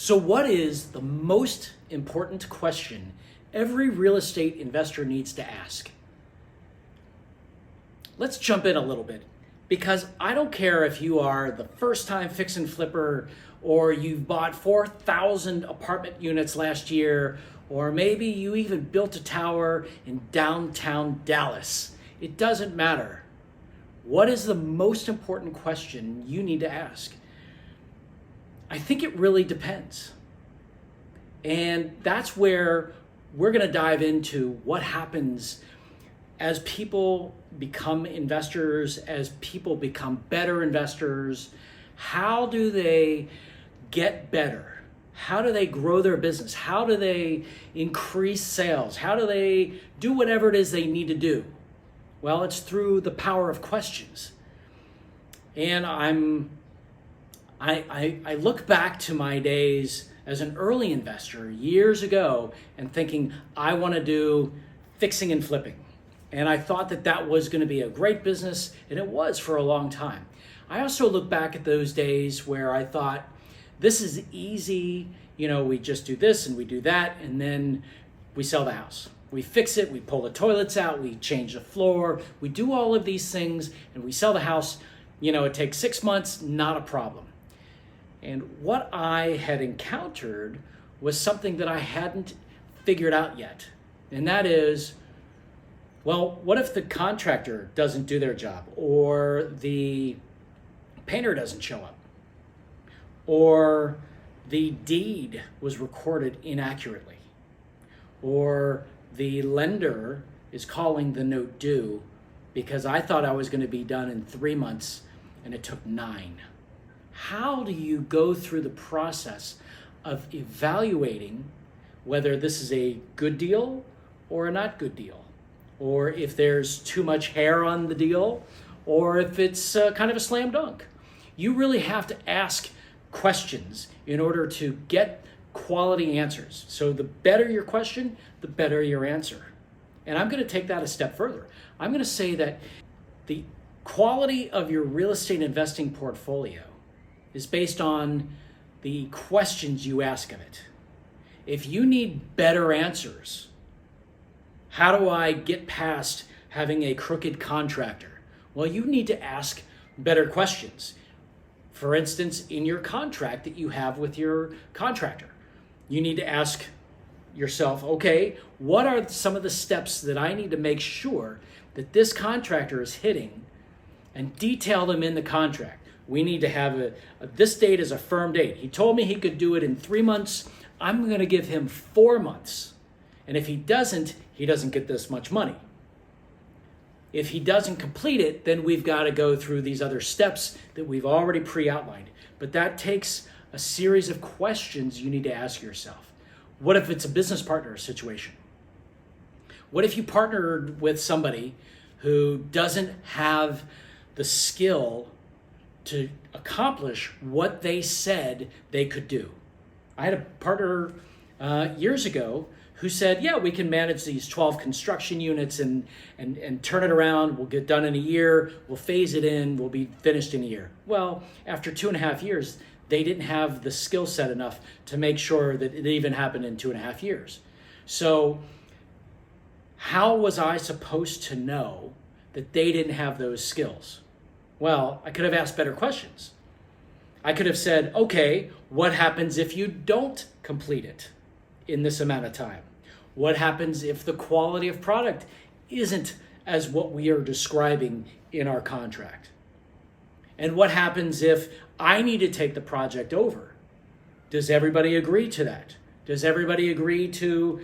So what is the most important question every real estate investor needs to ask? Let's jump in a little bit, because I don't care if you are the first time fix and flipper, or you've bought 4,000 apartment units last year, or maybe you even built a tower in downtown Dallas. It doesn't matter. What is the most important question you need to ask? I think it really depends. And that's where we're going to dive into what happens as people become investors, as people become better investors. How do they get better? How do they grow their business? How do they increase sales? How do they do whatever it is they need to do? Well, it's through the power of questions. And I look back to my days as an early investor years ago and thinking, I want to do fixing and flipping. And I thought that that was going to be a great business, and it was for a long time. I also look back at those days where I thought, this is easy, we just do this and we do that, and then we sell the house. We fix it, we pull the toilets out, we change the floor, we do all of these things, and we sell the house. It takes 6 months, not a problem. And what I had encountered was something that I hadn't figured out yet. And that is, well, what if the contractor doesn't do their job, or the painter doesn't show up, or the deed was recorded inaccurately, or the lender is calling the note due because I thought I was going to be done in 3 months and it took 9. How do you go through the process of evaluating whether this is a good deal or a not good deal? Or if there's too much hair on the deal, or if it's kind of a slam dunk? You really have to ask questions in order to get quality answers. So the better your question, the better your answer. And I'm going to take that a step further. I'm going to say that the quality of your real estate investing portfolio is based on the questions you ask of it. If you need better answers, how do I get past having a crooked contractor? Well, you need to ask better questions. For instance, in your contract that you have with your contractor, you need to ask yourself, okay, what are some of the steps that I need to make sure that this contractor is hitting, and detail them in the contract. We need to have this date as a firm date. He told me he could do it in 3 months. I'm going to give him 4 months. And if he doesn't get this much money. If he doesn't complete it, then we've got to go through these other steps that we've already pre-outlined. But that takes a series of questions you need to ask yourself. What if it's a business partner situation? What if you partnered with somebody who doesn't have the skill to accomplish what they said they could do? I had a partner years ago who said, yeah, we can manage these 12 construction units and turn it around. We'll get done in a year. We'll phase it in. We'll be finished in a year. Well, after 2.5 years, they didn't have the skill set enough to make sure that it even happened in 2.5 years. So how was I supposed to know that they didn't have those skills? Well, I could have asked better questions. I could have said, okay, what happens if you don't complete it in this amount of time? What happens if the quality of product isn't as what we are describing in our contract? And what happens if I need to take the project over? Does everybody agree to that? Does everybody agree to,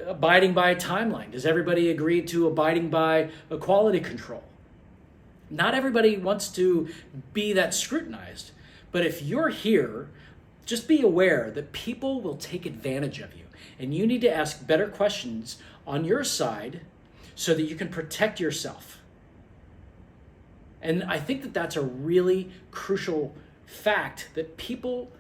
abiding by a timeline? Does everybody agree to abiding by a quality control? Not everybody wants to be that scrutinized, but if you're here, just be aware that people will take advantage of you, and you need to ask better questions on your side so that you can protect yourself. And I think that that's a really crucial fact, that people,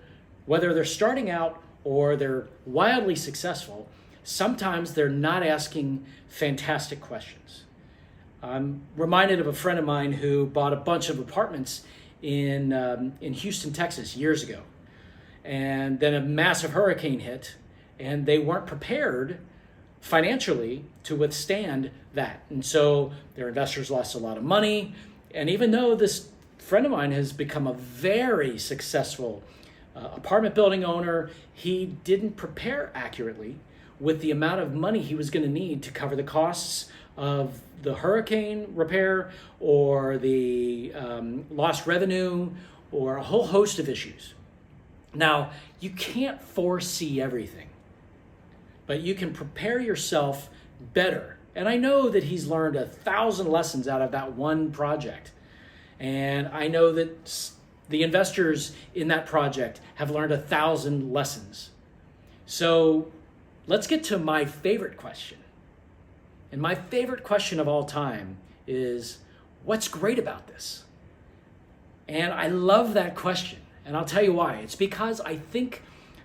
whether they're starting out or they're wildly successful, sometimes they're not asking fantastic questions. I'm reminded of a friend of mine who bought a bunch of apartments in Houston, Texas years ago. and then a massive hurricane hit, and they weren't prepared financially to withstand that. And so their investors lost a lot of money. And even though this friend of mine has become a very successful apartment building owner, he didn't prepare accurately with the amount of money he was going to need to cover the costs of the hurricane repair or the lost revenue or a whole host of issues. Now, you can't foresee everything, but you can prepare yourself better. And I know that he's learned 1,000 lessons out of that one project. And I know that the investors in that project have learned 1,000 lessons. So let's get to my favorite question. And my favorite question of all time is, what's great about this? And I love that question. And I'll tell you why. It's because I think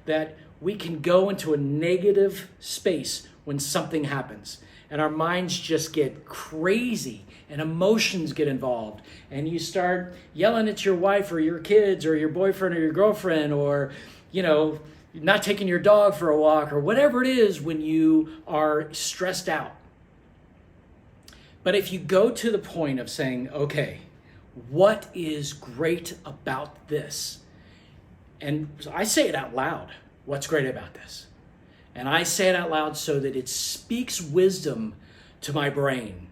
that we can go into a negative space when something happens, and our minds just get crazy and emotions get involved, and you start yelling at your wife or your kids or your boyfriend or your girlfriend, or not taking your dog for a walk, or whatever it is when you are stressed out. But if you go to the point of saying, okay, what is great about this? And so I say it out loud. What's great about this? And I say it out loud so that it speaks wisdom to my brain,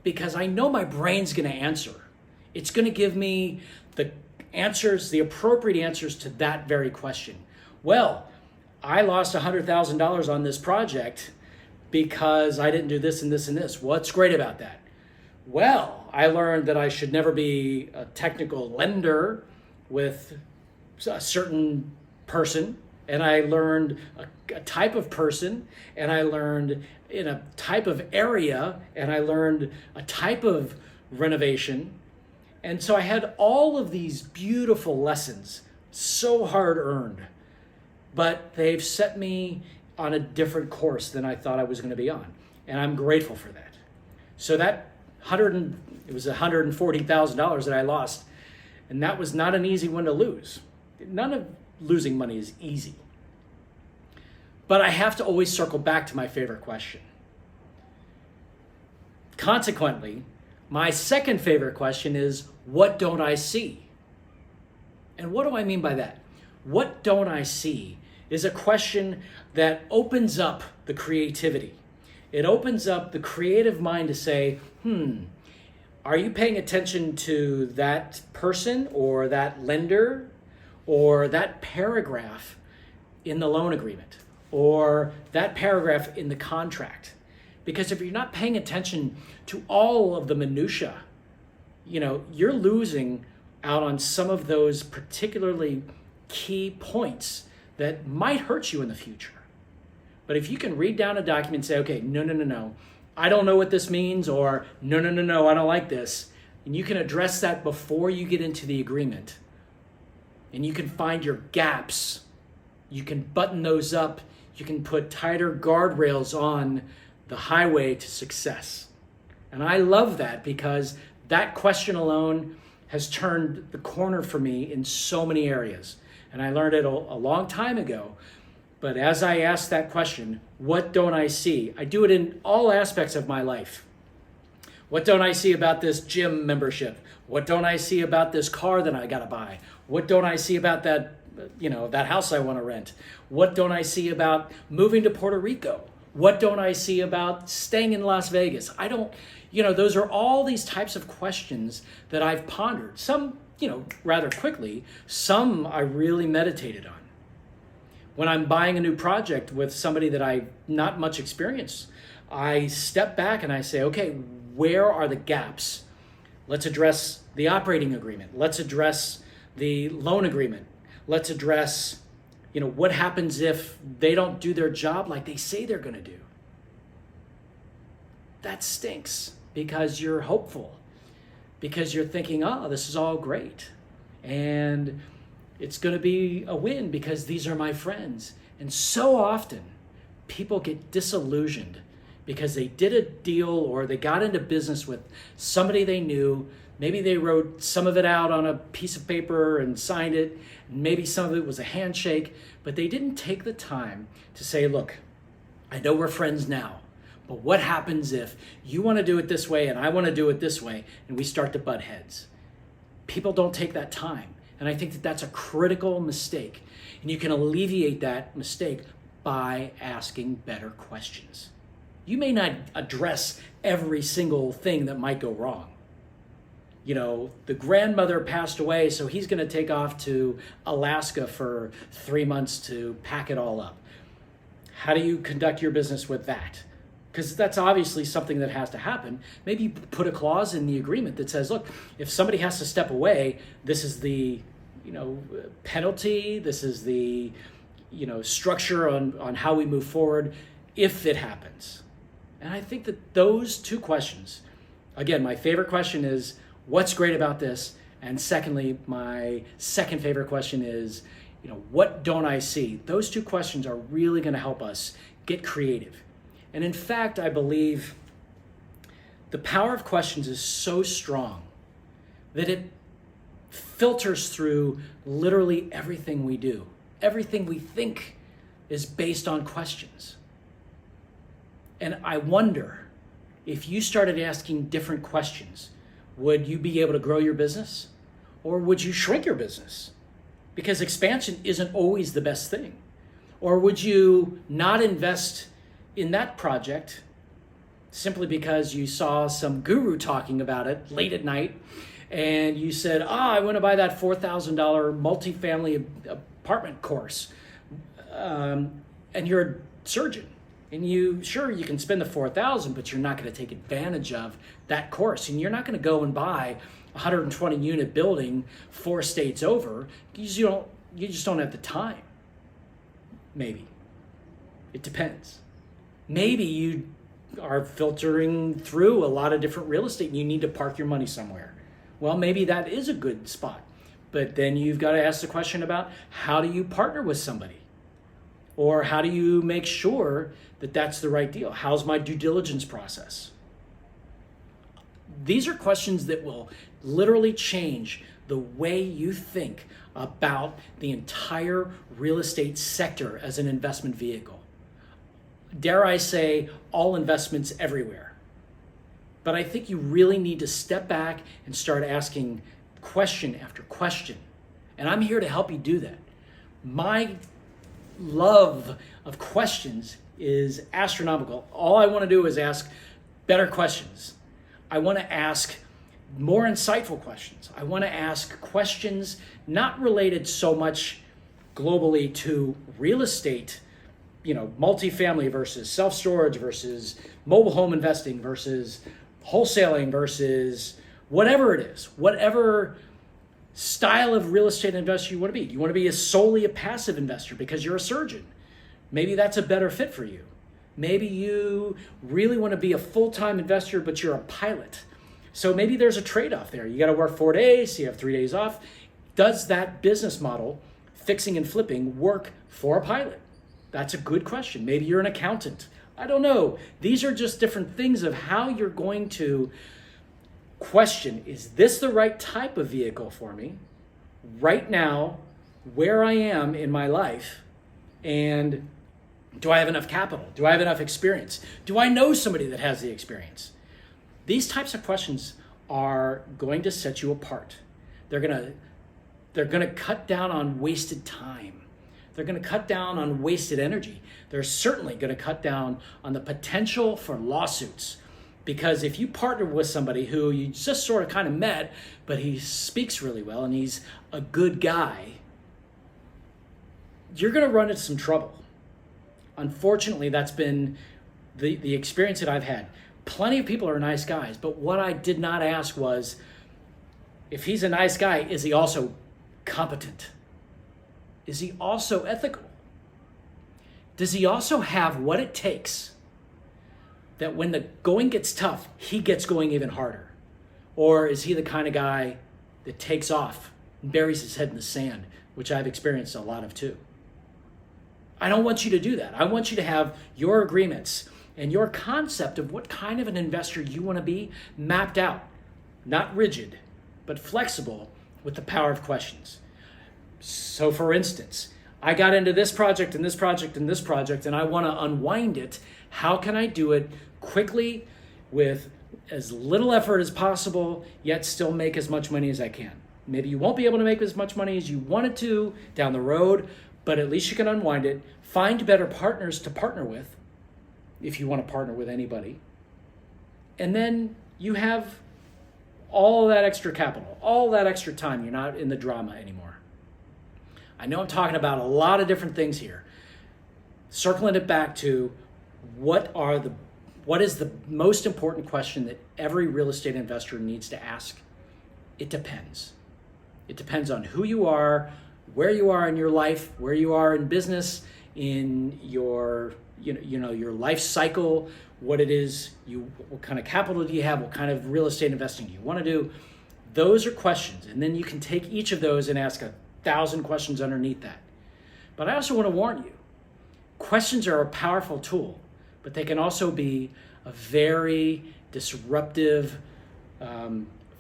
because I know my brain's going to answer. It's going to give me the answers, the appropriate answers to that very question. Well, I lost $100,000 on this project because I didn't do this and this and this. What's great about that? Well, I learned that I should never be a technical lender with a certain person, and I learned a type of person, and I learned in a type of area, and I learned a type of renovation. And so I had all of these beautiful lessons, so hard earned, but they've set me on a different course than I thought I was going to be on. And I'm grateful for that. So that it was $140,000 that I lost, and that was not an easy one to lose. None of losing money is easy. But I have to always circle back to my favorite question. Consequently, my second favorite question is, what don't I see? And what do I mean by that? What don't I see is a question that opens up the creativity. It opens up the creative mind to say, are you paying attention to that person or that lender or that paragraph in the loan agreement or that paragraph in the contract? Because if you're not paying attention to all of the minutia, you're losing out on some of those particularly key points that might hurt you in the future. But if you can read down a document and say, okay, no, I don't know what this means, or no, I don't like this, and you can address that before you get into the agreement, and you can find your gaps, you can button those up, you can put tighter guardrails on the highway to success. And I love that, because that question alone has turned the corner for me in so many areas. And I learned it a long time ago. But as I ask that question, what don't I see? I do it in all aspects of my life. What don't I see about this gym membership? What don't I see about this car that I got to buy? What don't I see about that house I want to rent? What don't I see about moving to Puerto Rico? What don't I see about staying in Las Vegas? Those are all these types of questions that I've pondered. Some, rather quickly. Some I really meditated on. When I'm buying a new project with somebody that I've not much experience, I step back and I say, okay, where are the gaps? Let's address the operating agreement. Let's address the loan agreement. Let's address, what happens if they don't do their job like they say they're going to do? That stinks, because you're hopeful, because you're thinking, oh, this is all great. And it's going to be a win because these are my friends. And so often people get disillusioned because they did a deal or they got into business with somebody they knew Maybe they wrote some of it out on a piece of paper and signed it. Maybe some of it was a handshake, but they didn't take the time to say, look, I know we're friends now, but what happens if you want to do it this way and I want to do it this way and we start to butt heads? People don't take that time. And I think that that's a critical mistake. And you can alleviate that mistake by asking better questions. You may not address every single thing that might go wrong. The grandmother passed away, so he's going to take off to Alaska for 3 months to pack it all up. How do you conduct your business with that? Because that's obviously something that has to happen. Maybe you put a clause in the agreement that says, look, if somebody has to step away, this is the penalty, this is the structure on how we move forward if it happens. And I think that those two questions, again, my favorite question is, what's great about this? And secondly, my second favorite question is, what don't I see? Those two questions are really going to help us get creative. And in fact, I believe the power of questions is so strong that it filters through literally everything we do. Everything we think is based on questions. And I wonder, if you started asking different questions, would you be able to grow your business? Or would you shrink your business? Because expansion isn't always the best thing. Or would you not invest in that project simply because you saw some guru talking about it late at night and you said, I want to buy that $4,000 multifamily apartment course. And you're a surgeon. And you can spend the $4,000, but you're not going to take advantage of that course. And you're not going to go and buy a 120 unit building 4 states over. You just don't have the time. Maybe. It depends. Maybe you are filtering through a lot of different real estate and you need to park your money somewhere. Well, maybe that is a good spot. But then you've got to ask the question about, how do you partner with somebody? Or how do you make sure that that's the right deal? How's my due diligence process? These are questions that will literally change the way you think about the entire real estate sector as an investment vehicle. Dare I say, all investments everywhere. But I think you really need to step back and start asking question after question. And I'm here to help you do that. My love of questions is astronomical. All I want to do is ask better questions. I want to ask more insightful questions. I want to ask questions not related so much globally to real estate, multifamily versus self-storage versus mobile home investing versus wholesaling versus whatever it is, whatever style of real estate investor you want to be. You want to be solely a passive investor because you're a surgeon. Maybe that's a better fit for you. Maybe you really want to be a full-time investor, but you're a pilot. So maybe there's a trade-off there. You got to work 4 days, so you have 3 days off. Does that business model, fixing and flipping, work for a pilot? That's a good question. Maybe you're an accountant. I don't know. These are just different things of how you're going to question, is this the right type of vehicle for me right now, where I am in my life, and do I have enough capital? Do I have enough experience? Do I know somebody that has the experience? These types of questions are going to set you apart. They're going to cut down on wasted time. They're going to cut down on wasted energy. They're certainly going to cut down on the potential for lawsuits. Because if you partner with somebody who you just sort of kind of met, but he speaks really well and he's a good guy, you're going to run into some trouble. Unfortunately, that's been the experience that I've had. Plenty of people are nice guys, but what I did not ask was, if he's a nice guy, is he also competent? Is he also ethical? Does he also have what it takes that when the going gets tough, he gets going even harder? Or is he the kind of guy that takes off and buries his head in the sand, which I've experienced a lot of too? I don't want you to do that. I want you to have your agreements and your concept of what kind of an investor you want to be mapped out, not rigid, but flexible with the power of questions. So for instance, I got into this project and this project and this project, and I want to unwind it. How can I do it quickly with as little effort as possible, yet still make as much money as I can? Maybe you won't be able to make as much money as you wanted to down the road, but at least you can unwind it. Find better partners to partner with if you want to partner with anybody. And then you have all that extra capital, all that extra time. You're not in the drama anymore. I know I'm talking about a lot of different things here. Circling it back to what is the most important question that every real estate investor needs to ask? It depends. It depends on who you are, where you are in your life, where you are in business, in your your life cycle, what it is what kind of capital do you have, what kind of real estate investing do you want to do. Those are questions, and then you can take each of those and ask 1,000 questions underneath that. But I also want to warn you, questions are a powerful tool, but they can also be a very disruptive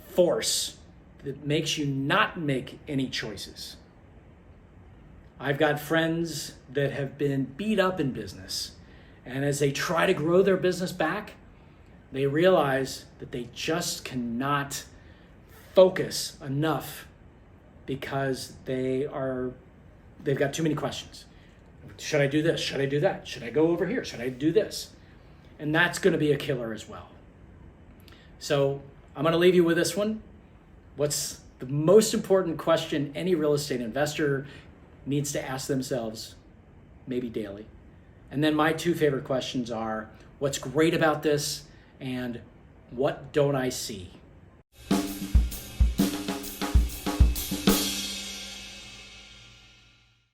force that makes you not make any choices. I've got friends that have been beat up in business, and as they try to grow their business back, they realize that they just cannot focus enough because they've got too many questions. Should I do this? Should I do that? Should I go over here? Should I do this? And that's going to be a killer as well. So I'm going to leave you with this one. What's the most important question any real estate investor needs to ask themselves, maybe daily? And then my two favorite questions are, what's great about this and what don't I see?